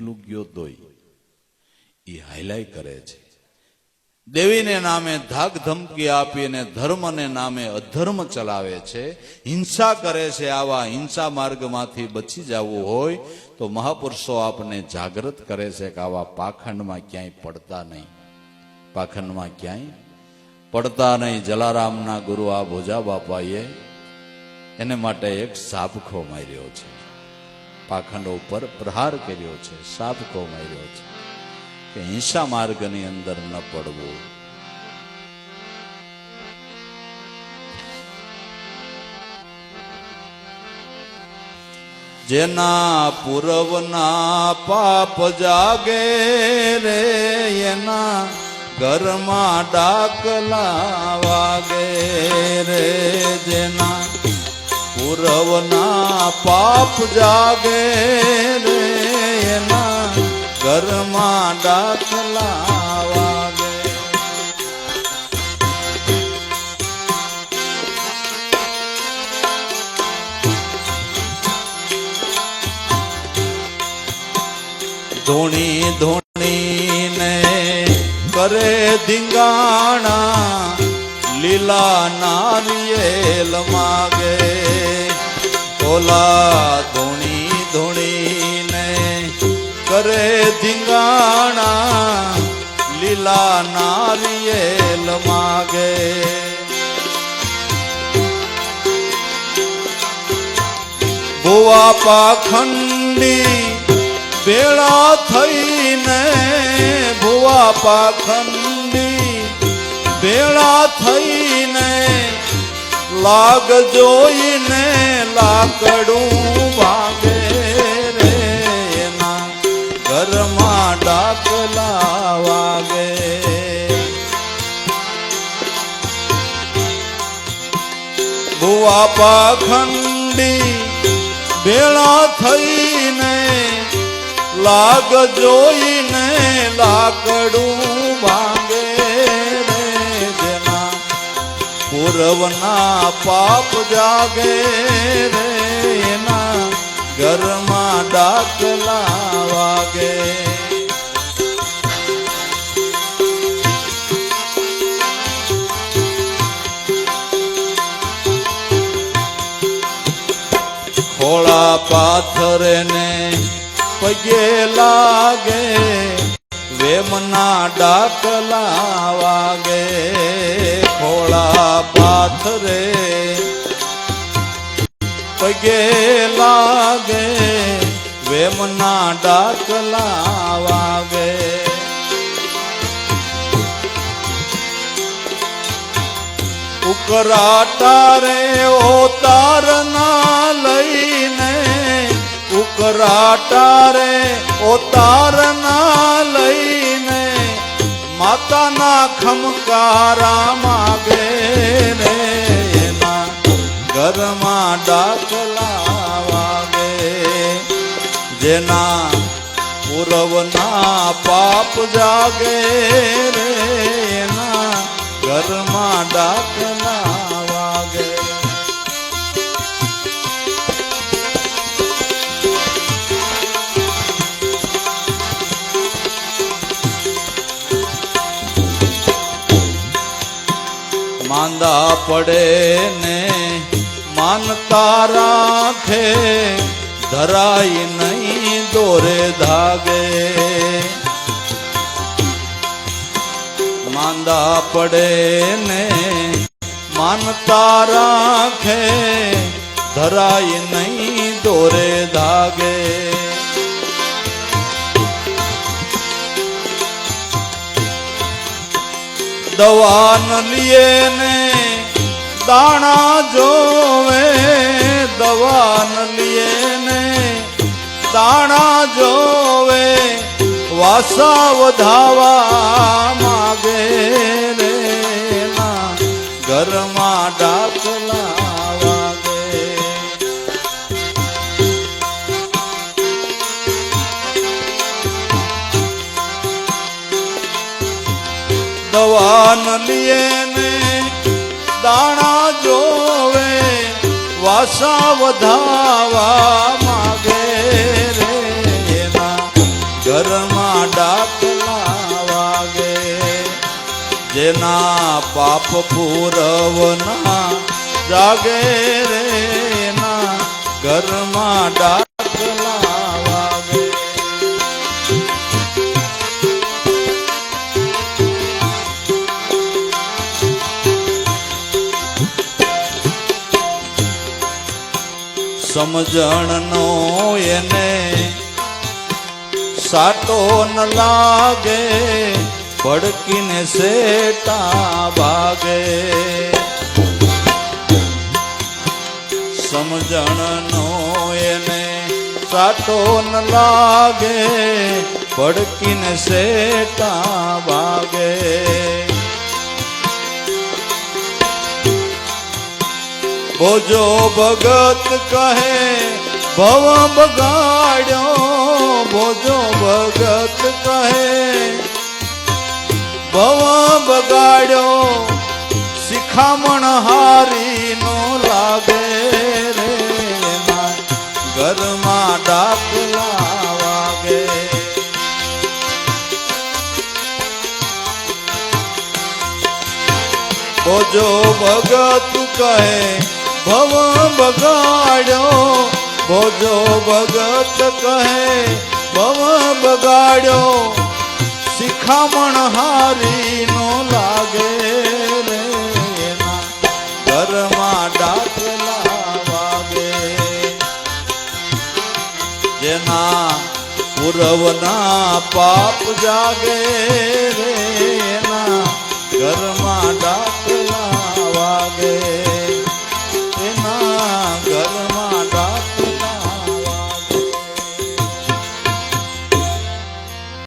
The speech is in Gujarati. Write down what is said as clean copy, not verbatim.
કેટલું ગયો દોઈ એ હાઈલાઇટ કરે છે. દેવીને નામે ધાક ધમકી આપીને ધર્મને નામે અધર્મ ચલાવે છે, હિંસા કરે છે. આવા હિંસા માર્ગમાંથી બચી જવું હોય તો મહાપુરુષો આપને જાગૃત કરે છે કે આવા પાખંડમાં ક્યાંય પડતા નહીં, પાખંડમાં ક્યાંય પડતા નહીં. જલારામના ગુરુ આ ભોજા બાપાએ એને માટે એક સાબખો માર્યો છે, પાખંડ ઉપર પ્રહાર કર્યો છે, સાબખો માર્યો છે કે હિંસા માર્ગની અંદર ન પડવું. જેના પૂર્વના પાપ જાગે રે એના ઘરમાં ડાકલા વાગે રે. જેના પૂર્વના પાપ જાગે રે એના ઘરમાં ડાકલા વાગે. ધોણી ધોણીને કરે ધીંગાણા લીલા નારિયેલ માગે. ઓલા ધોણી ધોણીને કરે ધીંગાણા લીલા નારિયેલ માગે. ભુવા પાખંડી ભેળા થઈને, ભુવા પાખંડી ભેળા થઈને લાગ જોઈને લાકડું વાગે રે એના ઘરમાં ડાકલા વાગે. ભુવા પાખંડી ભેળા થઈને લાગ જોઈને લાકડું ભાંગે રે. જેના પૂર્વના પાપ જાગે રે એના ઘરમાં ડાકલા વાગે. ખોળા પાથરે ને પગે લાગે વેમના ડાકલા વાગે. ખોળા પાથરે પગે લાગે વેમના ડાકલા વાગે. ઉકરાટા રે ઓતાર ના લઈને, ઉકરાટા રે ઓતાર ના લઈને માતાના ખમકારા માગે રે એના ઘરમાં ડાકલા વાગે. જેના પૂર્વના પાપ જાગે રે એના ઘરમાં ડાકલા વાગે. માંદા પડે ને માનતા રાખે ધરાય નહીં દોરે ધાગે. માંદા પડે ને માનતા રાખે ધરાય નહીં દોરે ધાગે. દવા ન લીએ ને દાણા જોવે, દવા ન લીએ ને દાણા જોવે વાસા વધાવા માગે રે ના ઘરમાં ડાકલા વાગે. દવા ન લીએ ને દાણા જોવે વાસા વધાવા માગે રે એના ઘરમાં ડાકલા વાગે. જેના પાપ પૂરવના જાગે રે એના ઘરમાં ડાકલા વાગે. સમજણનો એને સાટો ન લાગે, ભડકીને સેટા ભાગે. સમજણનો એને સાટો ન લાગે, ભડકીને સેટા ભાગે. બોજો ભગત કહે ભવ બગાડ્યો, બોજો ભગત કહે ભવ બગાડ્યો. શિખામણ હારી નો લાગે રે એના ઘરમાં ડાકલા વાગે. બોજો ભગત કહે ભવ બગાડ્યો, બોજો ભગત કહે ભવ બગાડ્યો. શિખામણ હારી નો લાગે રે એના ઘરમાં ડાકલા વાગે. જેના પૂરવના પાપ જાગે રે એના ઘરમાં